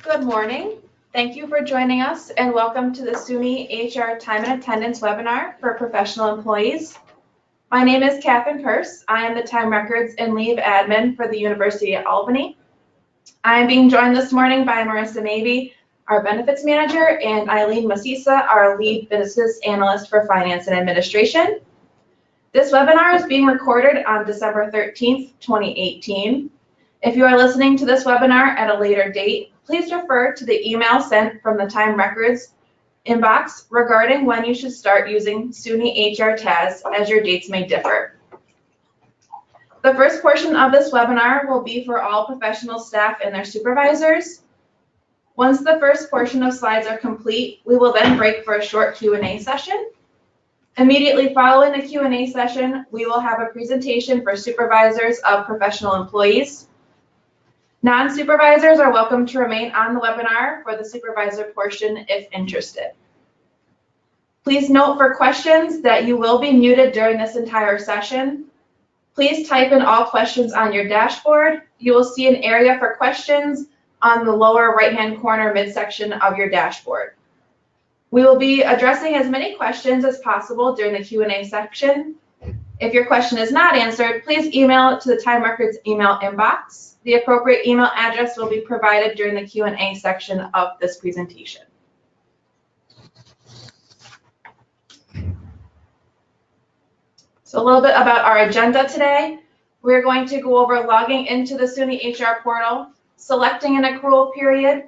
Good morning. Thank you for joining us and welcome to the SUNY HR Time and Attendance webinar for professional employees. My name is Katherine Purse. I am the Time Records and Leave Admin for the University at Albany. I am being joined this morning by Marissa Mabey, our Benefits Manager, and Eileen Masisa, our Lead Business Analyst for Finance and Administration. This webinar is being recorded on December 13th, 2018. If you are listening to this webinar at a later date, please refer to the email sent from the Time Records inbox regarding when you should start using SUNY HR TAS, as your dates may differ. The first portion of this webinar will be for all professional staff and their supervisors. Once the first portion of slides are complete, we will then break for a short Q&A session. Immediately following the Q&A session, we will have a presentation for supervisors of professional employees. Non-supervisors are welcome to remain on the webinar for the supervisor portion if interested. Please note for questions that you will be muted during this entire session. Please type in all questions on your dashboard. You will see an area for questions on the lower right-hand corner midsection of your dashboard. We will be addressing as many questions as possible during the Q&A section. If your question is not answered, please email it to the Time Records email inbox. The appropriate email address will be provided during the Q&A section of this presentation. So a little bit about our agenda today. We're going to go over logging into the SUNY HR portal, selecting an accrual period,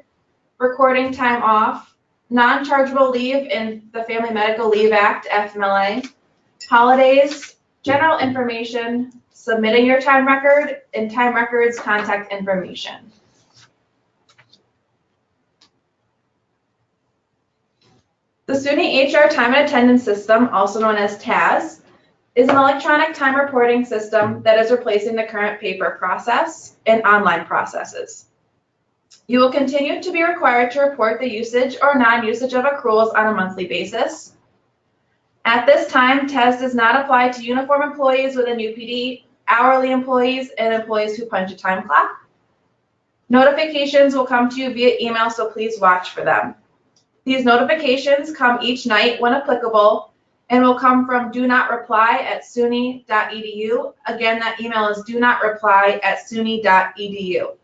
recording time off, non-chargeable leave in the Family Medical Leave Act, FMLA, holidays, general information, submitting your time record, and Time Records contact information. The SUNY HR Time and Attendance System, also known as TAS, is an electronic time reporting system that is replacing the current paper process and online processes. You will continue to be required to report the usage or non-usage of accruals on a monthly basis. At this time, TAS does not apply to uniform employees with a new PD, hourly employees, and employees who punch a time clock. Notifications will come to you via email, so please watch for them. These notifications come each night when applicable and will come from do-not-reply@suny.edu. Again, that email is do-not-reply@suny.edu.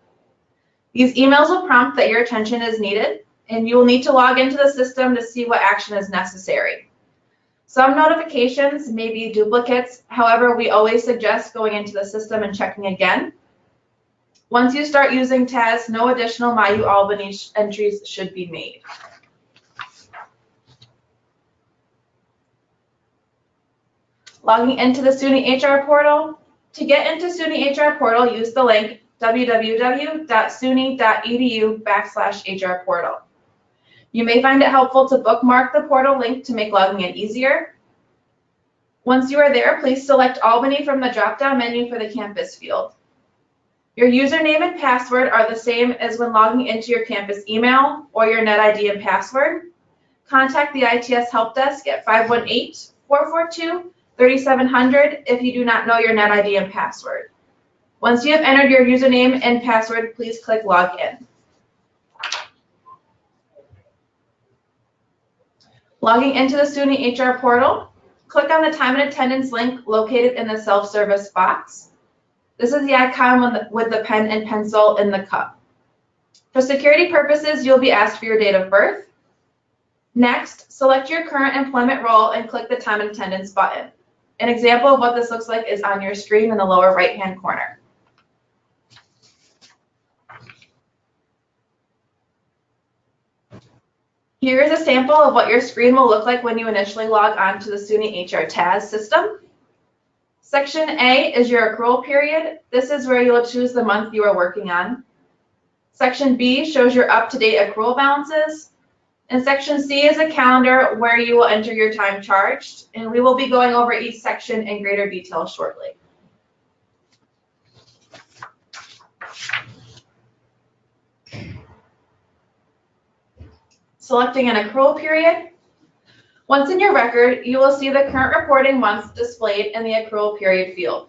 These emails will prompt that your attention is needed, and you will need to log into the system to see what action is necessary. Some notifications may be duplicates. However, we always suggest going into the system and checking again. Once you start using TAS, no additional MyU Albany entries should be made. Logging into the SUNY HR portal. To get into SUNY HR portal, use the link www.suny.edu/HR portal. You may find it helpful to bookmark the portal link to make logging in easier. Once you are there, please select Albany from the drop-down menu for the campus field. Your username and password are the same as when logging into your campus email or your NetID and password. Contact the ITS Help Desk at 518-442-3700 if you do not know your NetID and password. Once you have entered your username and password, please click Login. Logging into the SUNY HR portal, click on the Time and Attendance link located in the self-service box. This is the icon with the pen and pencil in the cup. For security purposes, you'll be asked for your date of birth. Next, select your current employment role and click the Time and Attendance button. An example of what this looks like is on your screen in the lower right-hand corner. Here is a sample of what your screen will look like when you initially log on to the SUNY HR TAS system. Section A is your accrual period. This is where you will choose the month you are working on. Section B shows your up-to-date accrual balances. And Section C is a calendar where you will enter your time charged. And we will be going over each section in greater detail shortly. Selecting an accrual period. Once in your record, you will see the current reporting month displayed in the accrual period field.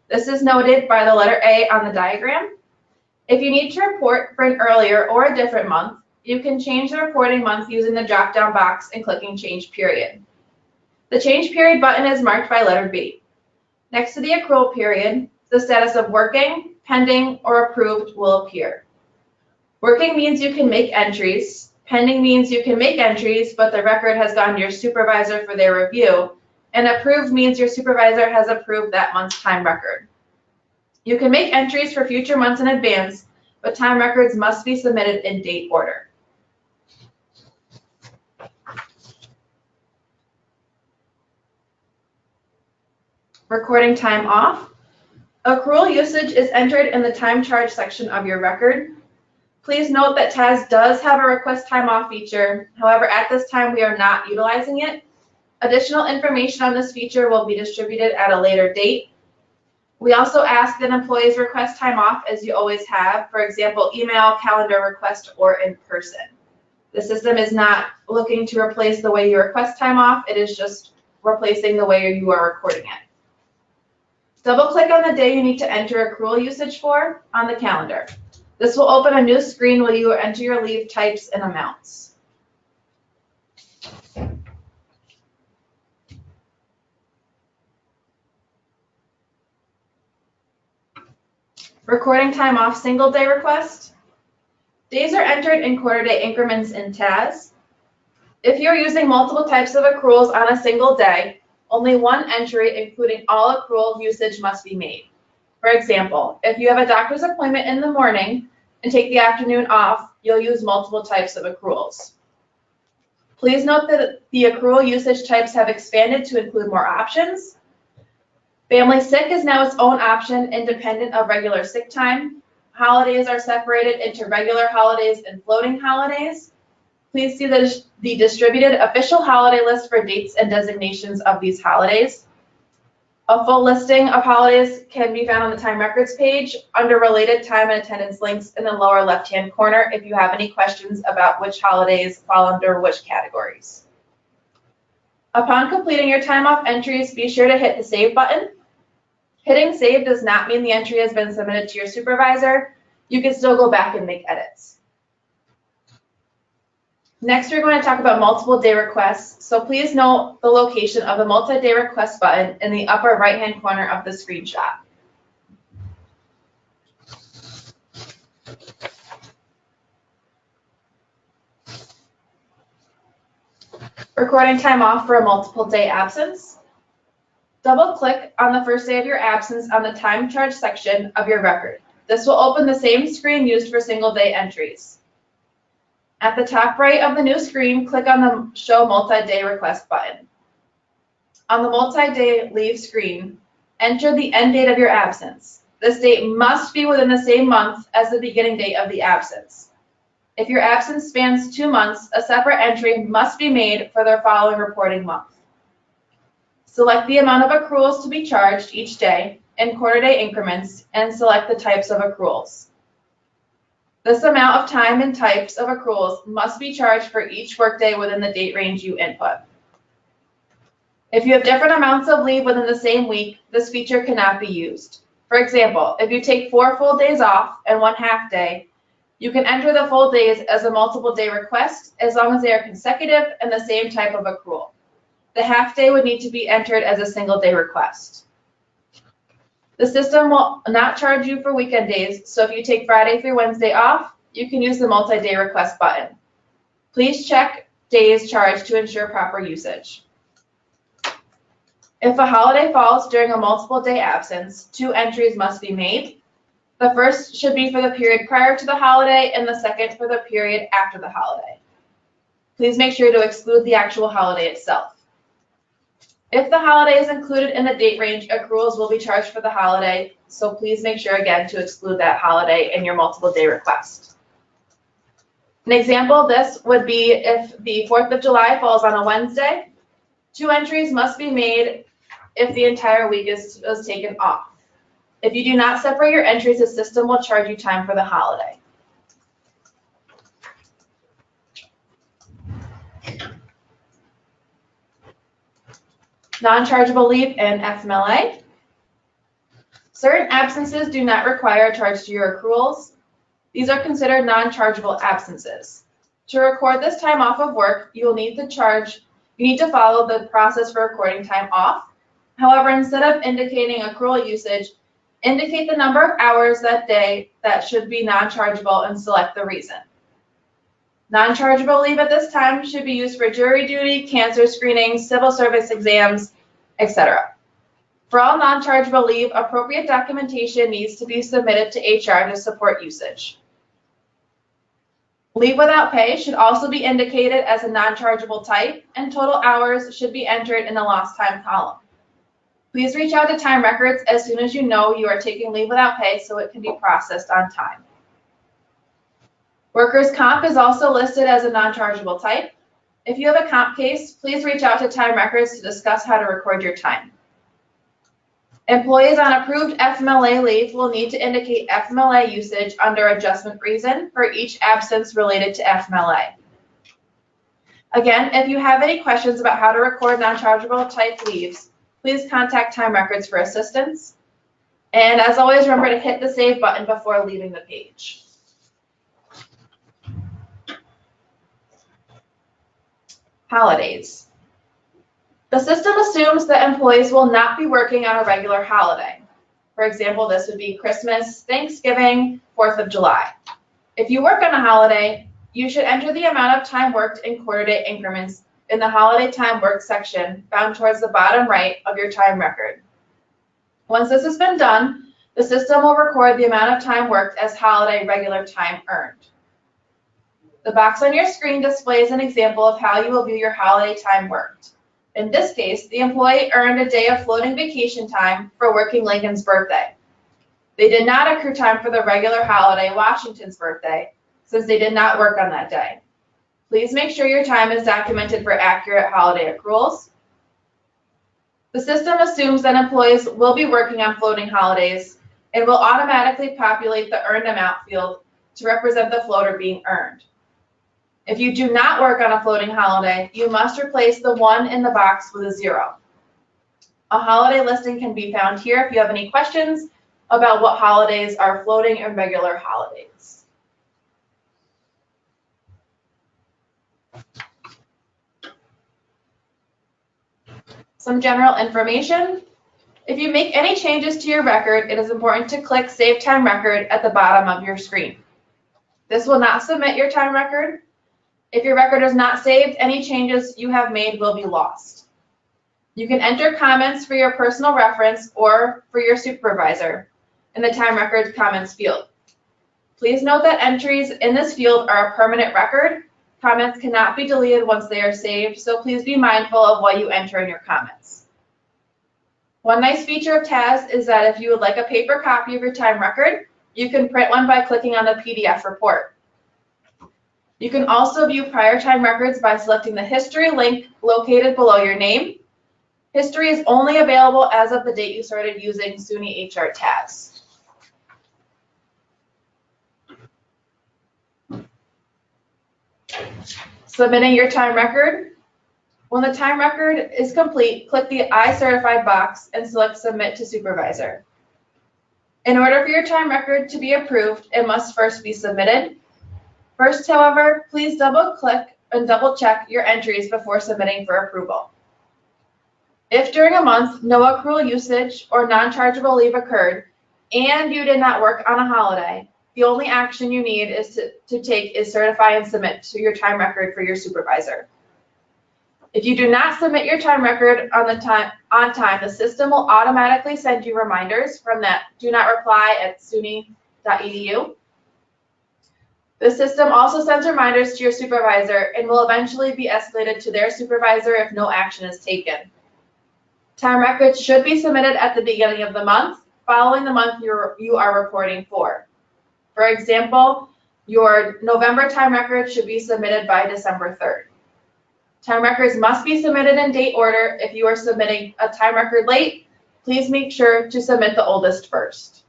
This is noted by the letter A on the diagram. If you need to report for an earlier or a different month, you can change the reporting month using the drop-down box and clicking Change Period. The Change Period button is marked by letter B. Next to the accrual period, the status of working, pending, or approved will appear. Working means you can make entries. Pending means you can make entries, but the record has gone to your supervisor for their review. And approved means your supervisor has approved that month's time record. You can make entries for future months in advance, but time records must be submitted in date order. Recording time off. Accrual usage is entered in the time charge section of your record. Please note that TAS does have a request time off feature. However, at this time, we are not utilizing it. Additional information on this feature will be distributed at a later date. We also ask that employees request time off as you always have, for example, email, calendar request, or in person. The system is not looking to replace the way you request time off. It is just replacing the way you are recording it. Double-click on the day you need to enter accrual usage for on the calendar. This will open a new screen where you will enter your leave types and amounts. Recording time off single day request. Days are entered in quarter day increments in TAS. If you're using multiple types of accruals on a single day, only one entry, including all accrual usage, must be made. For example, if you have a doctor's appointment in the morning and take the afternoon off, you'll use multiple types of accruals. Please note that the accrual usage types have expanded to include more options. Family sick is now its own option, independent of regular sick time. Holidays are separated into regular holidays and floating holidays. Please see the distributed official holiday list for dates and designations of these holidays. A full listing of holidays can be found on the time records page under related time and attendance links in the lower left-hand corner if you have any questions about which holidays fall under which categories. Upon completing your time off entries, be sure to hit the Save button. Hitting Save does not mean the entry has been submitted to your supervisor. You can still go back and make edits. Next, we're going to talk about multiple day requests. So please note the location of the multi-day request button in the upper right-hand corner of the screenshot. Recording time off for a multiple day absence. Double-click on the first day of your absence on the time charge section of your record. This will open the same screen used for single day entries. At the top right of the new screen, click on the Show Multi-Day Request button. On the multi-day leave screen, enter the end date of your absence. This date must be within the same month as the beginning date of the absence. If your absence spans 2 months, a separate entry must be made for the following reporting month. Select the amount of accruals to be charged each day in quarter day increments and select the types of accruals. This amount of time and types of accruals must be charged for each workday within the date range you input. If you have different amounts of leave within the same week, this feature cannot be used. For example, if you take 4 full days off and 1 half day, you can enter the full days as a multiple day request as long as they are consecutive and the same type of accrual. The half day would need to be entered as a single day request. The system will not charge you for weekend days, so if you take Friday through Wednesday off, you can use the multi-day request button. Please check days charged to ensure proper usage. If a holiday falls during a multiple day absence, 2 entries must be made. The first should be for the period prior to the holiday and the second for the period after the holiday. Please make sure to exclude the actual holiday itself. If the holiday is included in the date range, accruals will be charged for the holiday, so please make sure again to exclude that holiday in your multiple day request. An example of this would be if the 4th of July falls on a Wednesday, 2 entries must be made if the entire week is taken off. If you do not separate your entries, the system will charge you time for the holiday. Non-chargeable leave and FMLA. Certain absences do not require a charge to your accruals. These are considered non-chargeable absences. To record this time off of work, you need to follow the process for recording time off. However, instead of indicating accrual usage, indicate the number of hours that day that should be non-chargeable and select the reason. Non-chargeable leave at this time should be used for jury duty, cancer screenings, civil service exams, etc. For all non-chargeable leave, appropriate documentation needs to be submitted to HR to support usage. Leave without pay should also be indicated as a non-chargeable type, and total hours should be entered in the lost time column. Please reach out to Time Records as soon as you know you are taking leave without pay so it can be processed on time. Workers' comp is also listed as a non-chargeable type. If you have a comp case, please reach out to Time Records to discuss how to record your time. Employees on approved FMLA leave will need to indicate FMLA usage under adjustment reason for each absence related to FMLA. Again, if you have any questions about how to record non-chargeable type leaves, please contact Time Records for assistance. And as always, remember to hit the save button before leaving the page. Holidays. The system assumes that employees will not be working on a regular holiday. For example, this would be Christmas, Thanksgiving, 4th of July. If you work on a holiday, you should enter the amount of time worked in quarter-day increments in the holiday time work section found towards the bottom right of your time record. Once this has been done, the system will record the amount of time worked as holiday regular time earned. The box on your screen displays an example of how you will view your holiday time worked. In this case, the employee earned a day of floating vacation time for working Lincoln's birthday. They did not accrue time for the regular holiday, Washington's birthday, since they did not work on that day. Please make sure your time is documented for accurate holiday accruals. The system assumes that employees will be working on floating holidays and will automatically populate the earned amount field to represent the floater being earned. If you do not work on a floating holiday, you must replace the 1 in the box with a 0. A holiday listing can be found here if you have any questions about what holidays are floating and regular holidays. Some general information. If you make any changes to your record, it is important to click Save Time Record at the bottom of your screen. This will not submit your time record. If your record is not saved, any changes you have made will be lost. You can enter comments for your personal reference or for your supervisor in the time record comments field. Please note that entries in this field are a permanent record. Comments cannot be deleted once they are saved, so please be mindful of what you enter in your comments. One nice feature of TAS is that if you would like a paper copy of your time record, you can print one by clicking on the PDF report. You can also view prior time records by selecting the History link located below your name. History is only available as of the date you started using SUNY HR TAS. Submitting your time record. When the time record is complete, click the I Certified box and select Submit to Supervisor. In order for your time record to be approved, it must first be submitted. First, however, please double-click and double-check your entries before submitting for approval. If during a month no accrual usage or non-chargeable leave occurred and you did not work on a holiday, the only action you need to take is certify and submit to your time record for your supervisor. If you do not submit your time record on time, the system will automatically send you reminders from that do not reply at suny.edu. The system also sends reminders to your supervisor and will eventually be escalated to their supervisor if no action is taken. Time records should be submitted at the beginning of the month, following the month you are reporting for. For example, your November time record should be submitted by December 3rd. Time records must be submitted in date order. If you are submitting a time record late, please make sure to submit the oldest first.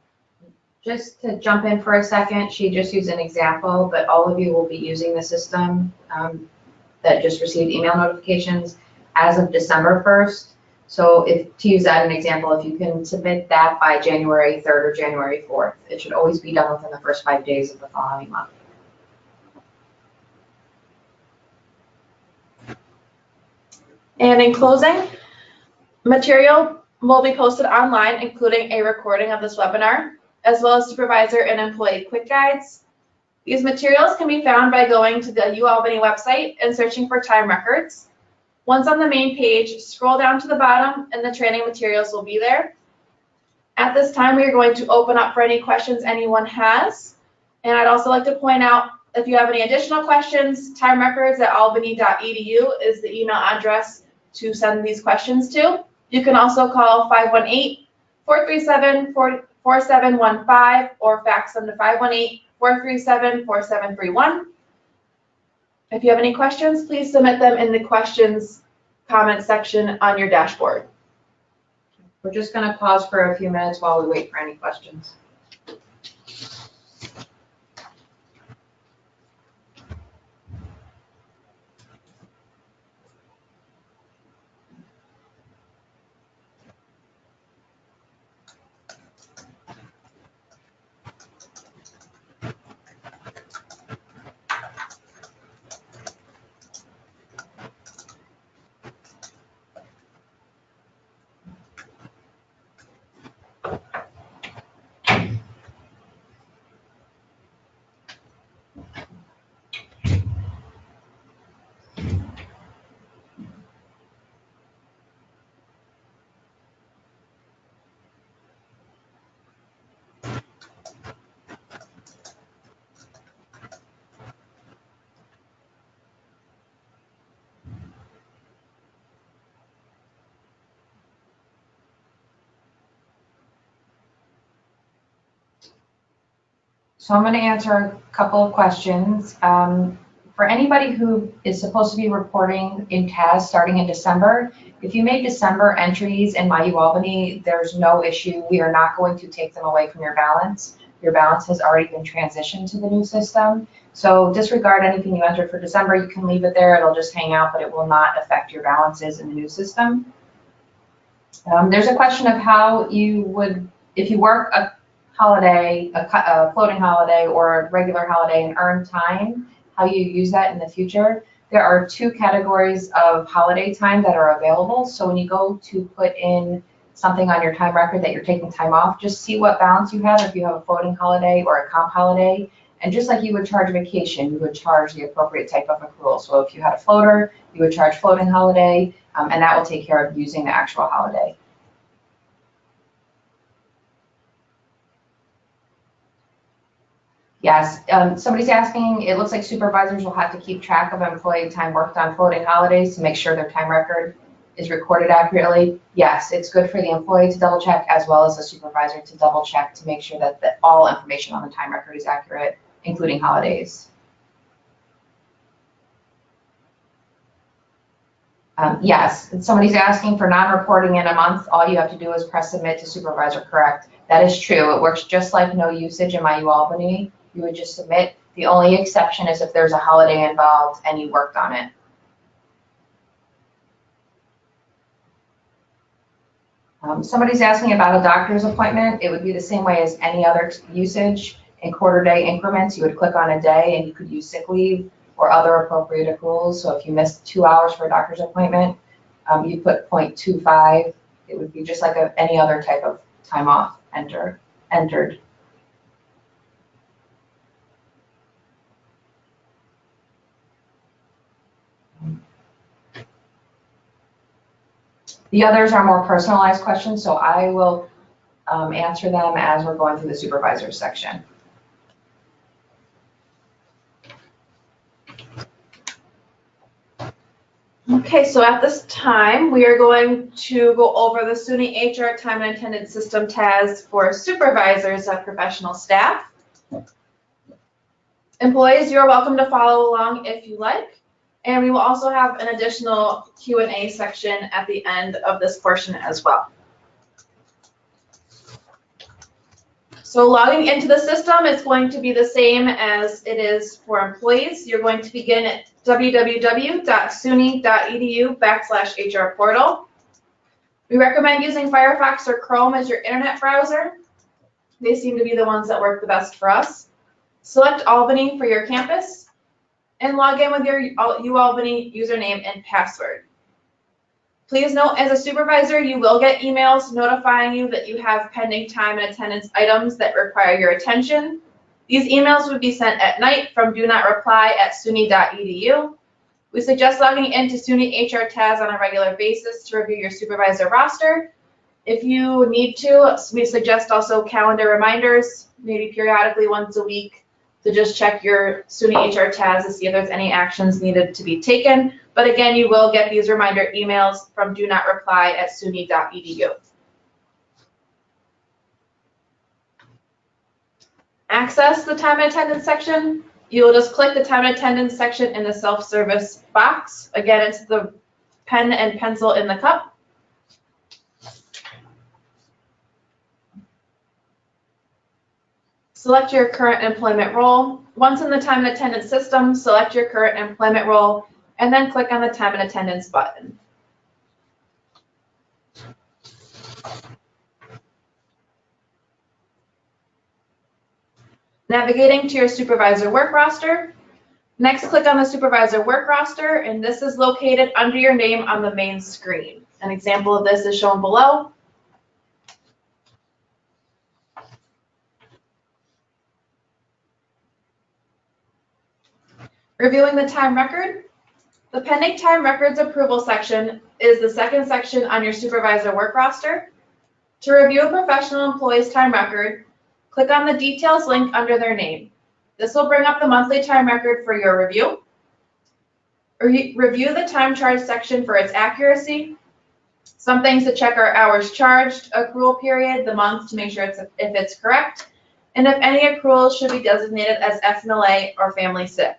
Just to jump in for a second, she just used an example, but all of you will be using the system that just received email notifications as of December 1st. So to use that as an example, if you can submit that by January 3rd or January 4th, it should always be done within the first 5 days of the following month. And in closing, material will be posted online, including a recording of this webinar, as well as supervisor and employee quick guides. These materials can be found by going to the UAlbany website and searching for time records. Once on the main page, scroll down to the bottom and the training materials will be there. At this time, we are going to open up for any questions anyone has. And I'd also like to point out, if you have any additional questions, timerecords@albany.edu is the email address to send these questions to. You can also call 518-437-4715 or fax them to 518-437-4731. If you have any questions, please submit them in the questions comment section on your dashboard. We're just going to pause for a few minutes while we wait for any questions. So I'm going to answer a couple of questions. For anybody who is supposed to be reporting in TAS starting in December, if you made December entries in MyUAlbany, there's no issue. We are not going to take them away from your balance. Your balance has already been transitioned to the new system. So disregard anything you entered for December. You can leave it there. It'll just hang out, but it will not affect your balances in the new system. There's a question of how you would, if you work a holiday, a floating holiday or a regular holiday and earn time, how you use that in the future. There are 2 categories of holiday time that are available. So when you go to put in something on your time record that you're taking time off, just see what balance you have if you have a floating holiday or a comp holiday. And just like you would charge vacation, you would charge the appropriate type of accrual. So if you had a floater, you would charge floating holiday, and that will take care of using the actual holiday. Yes, somebody's asking, it looks like supervisors will have to keep track of employee time worked on floating holidays to make sure their time record is recorded accurately. Yes, it's good for the employee to double check as well as the supervisor to double check to make sure that all information on the time record is accurate, including holidays. Yes, somebody's asking for non-reporting in a month. All you have to do is press submit to supervisor correct. That is true. It works just like no usage in MyUAlbany. You would just submit. The only exception is if there's a holiday involved and you worked on it. Somebody's asking about a doctor's appointment. It would be the same way as any other usage. In quarter day increments, you would click on a day and you could use sick leave or other appropriate accruals. So if you missed 2 hours for a doctor's appointment, you put 0.25. It would be just like any other type of time off entered. The others are more personalized questions, so I will answer them as we're going through the supervisors section. Okay, so at this time, we are going to go over the SUNY HR Time and Attendance System TAS for supervisors of professional staff. Employees, you're welcome to follow along if you like. And we will also have an additional Q&A section at the end of this portion as well. So logging into the system is going to be the same as it is for employees. You're going to begin at www.suny.edu/HR portal. We recommend using Firefox or Chrome as your internet browser. They seem to be the ones that work the best for us. Select Albany for your campus and log in with your UAlbany username and password. Please note, as a supervisor, you will get emails notifying you that you have pending time and attendance items that require your attention. These emails would be sent at night from do-not-reply@suny.edu. We suggest logging into SUNY HR TAS on a regular basis to review your supervisor roster. If you need to, we suggest also calendar reminders, maybe periodically once a week, to just check your SUNY HR TAS to see if there's any actions needed to be taken. But again, you will get these reminder emails from do-not-reply@suny.edu. Access the time and attendance section. You will just click the time and attendance section in the self-service box. Again, it's the pen and pencil in the cup. Select your current employment role. Once in the time and attendance system, select your current employment role and then click on the time and attendance button. Navigating to your supervisor work roster. Next, click on the supervisor work roster, and this is located under your name on the main screen. An example of this is shown below. Reviewing the time record. The pending time records approval section is the second section on your supervisor work roster. To review a professional employee's time record, click on the details link under their name. This will bring up the monthly time record for your review. Review the time charge section for its accuracy. Some things to check are hours charged, accrual period, the month to make sure if it's correct, and if any accruals should be designated as FMLA or family sick.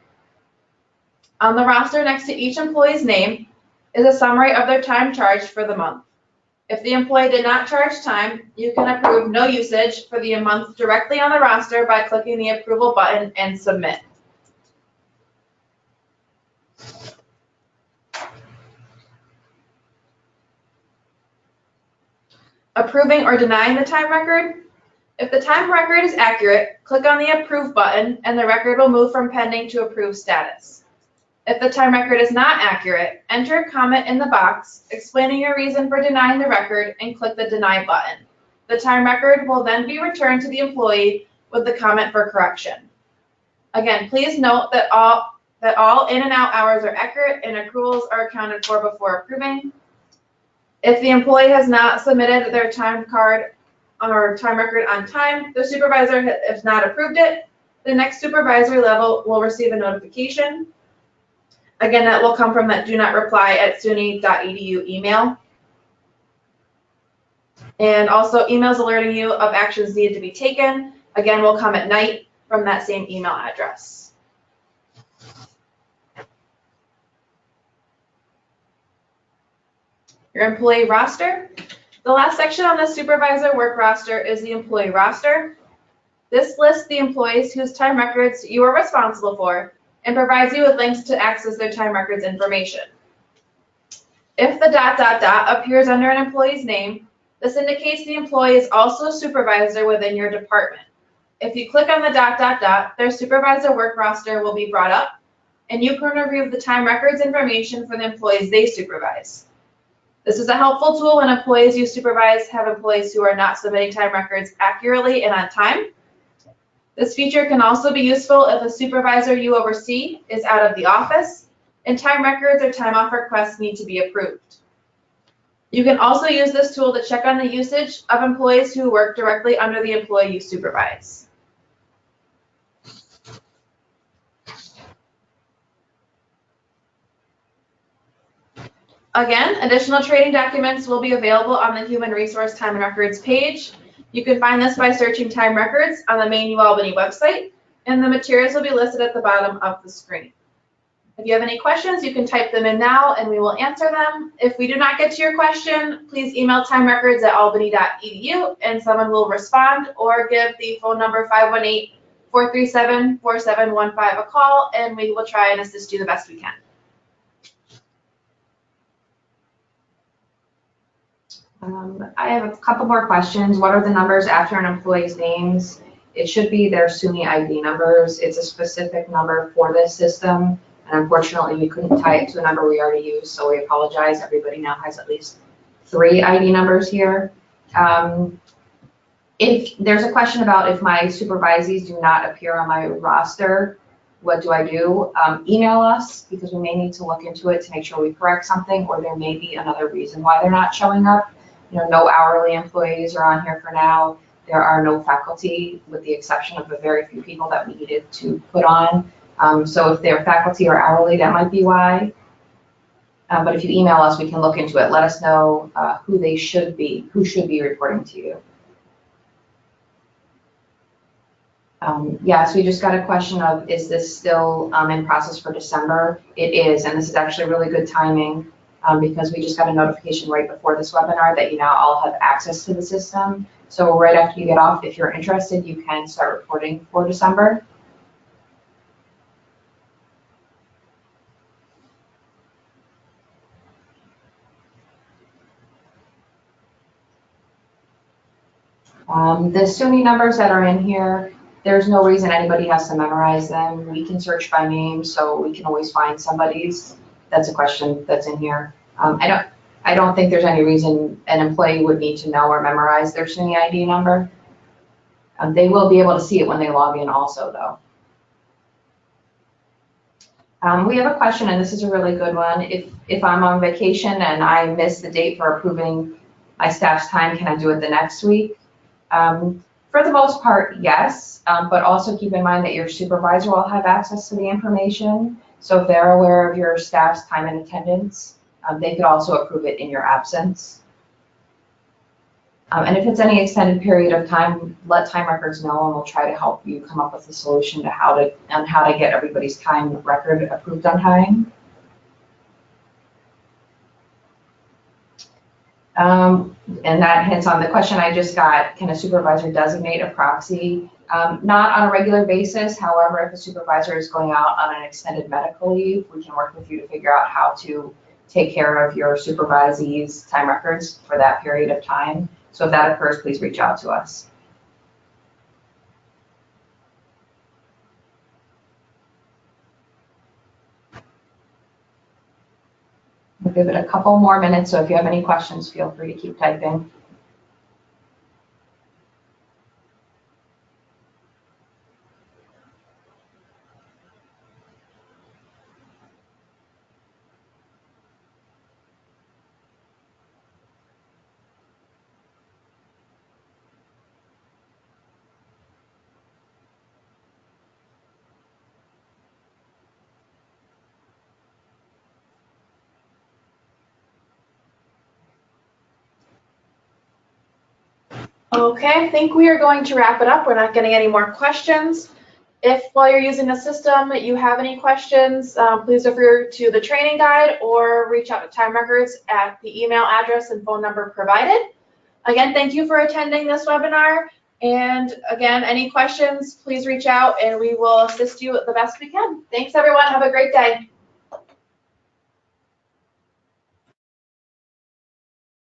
On the roster next to each employee's name is a summary of their time charged for the month. If the employee did not charge time, you can approve no usage for the month directly on the roster by clicking the approval button and submit. Approving or denying the time record. If the time record is accurate, click on the approve button and the record will move from pending to approved status. If the time record is not accurate, enter a comment in the box explaining your reason for denying the record and click the deny button. The time record will then be returned to the employee with the comment for correction. Again, please note that all in and out hours are accurate and accruals are accounted for before approving. If the employee has not submitted their time card or time record on time, the supervisor has not approved it. The next supervisory level will receive a notification. Again, that will come from that do-not-reply@suny.edu email. And also emails alerting you of actions needed to be taken, again, will come at night from that same email address. Your employee roster. The last section on the supervisor work roster is the employee roster. This lists the employees whose time records you are responsible for and provides you with links to access their time records information. If the ... appears under an employee's name, this indicates the employee is also a supervisor within your department. If you click on the ... their supervisor work roster will be brought up, and you can review the time records information for the employees they supervise. This is a helpful tool when employees you supervise have employees who are not submitting time records accurately and on time. This feature can also be useful if a supervisor you oversee is out of the office and time records or time off requests need to be approved. You can also use this tool to check on the usage of employees who work directly under the employee you supervise. Again, additional training documents will be available on the Human Resource Time and Records page. You can find this by searching time records on the main UAlbany website, and the materials will be listed at the bottom of the screen. If you have any questions, you can type them in now and we will answer them. If we do not get to your question, please email timerecords@albany.edu and someone will respond, or give the phone number 518-437-4715 a call and we will try and assist you the best we can. I have a couple more questions. What are the numbers after an employee's names? It should be their SUNY ID numbers. It's a specific number for this system. And unfortunately, we couldn't tie it to a number we already used, so we apologize. Everybody now has at least 3 ID numbers here. If there's a question about if my supervisees do not appear on my roster, what do I do? Email us, because we may need to look into it to make sure we correct something, or there may be another reason why they're not showing up. You know, no hourly employees are on here for now. There are no faculty, with the exception of the very few people that we needed to put on. So if they're faculty or hourly, that might be why. But if you email us, we can look into it. Let us know who should be reporting to you. Yes, we just got a question of, is this still in process for December? It is, and this is actually really good timing because we just got a notification right before this webinar that you now all have access to the system. So right after you get off, if you're interested, you can start reporting for December. The SUNY numbers that are in here, there's no reason anybody has to memorize them. We can search by name, so we can always find somebody's. That's a question that's in here. I don't think there's any reason an employee would need to know or memorize their SUNY ID number. They will be able to see it when they log in also, though. We have a question, and this is a really good one. If I'm on vacation and I miss the date for approving my staff's time, can I do it the next week? For the most part, yes, but also keep in mind that your supervisor will have access to the information. So if they're aware of your staff's time and attendance, they could also approve it in your absence. And if it's any extended period of time, let time records know, and we'll try to help you come up with a solution to how to get everybody's time record approved on time. And that hints on the question I just got, can a supervisor designate a proxy? Not on a regular basis. However, if a supervisor is going out on an extended medical leave, we can work with you to figure out how to take care of your supervisee's time records for that period of time. So if that occurs, please reach out to us. We'll give it a couple more minutes, so if you have any questions, feel free to keep typing. Okay, I think we are going to wrap it up. We're not getting any more questions. If while you're using the system you have any questions, please refer to the training guide or reach out to Time Records at the email address and phone number provided. Again, thank you for attending this webinar. And again, any questions, please reach out and we will assist you the best we can. Thanks everyone, have a great day.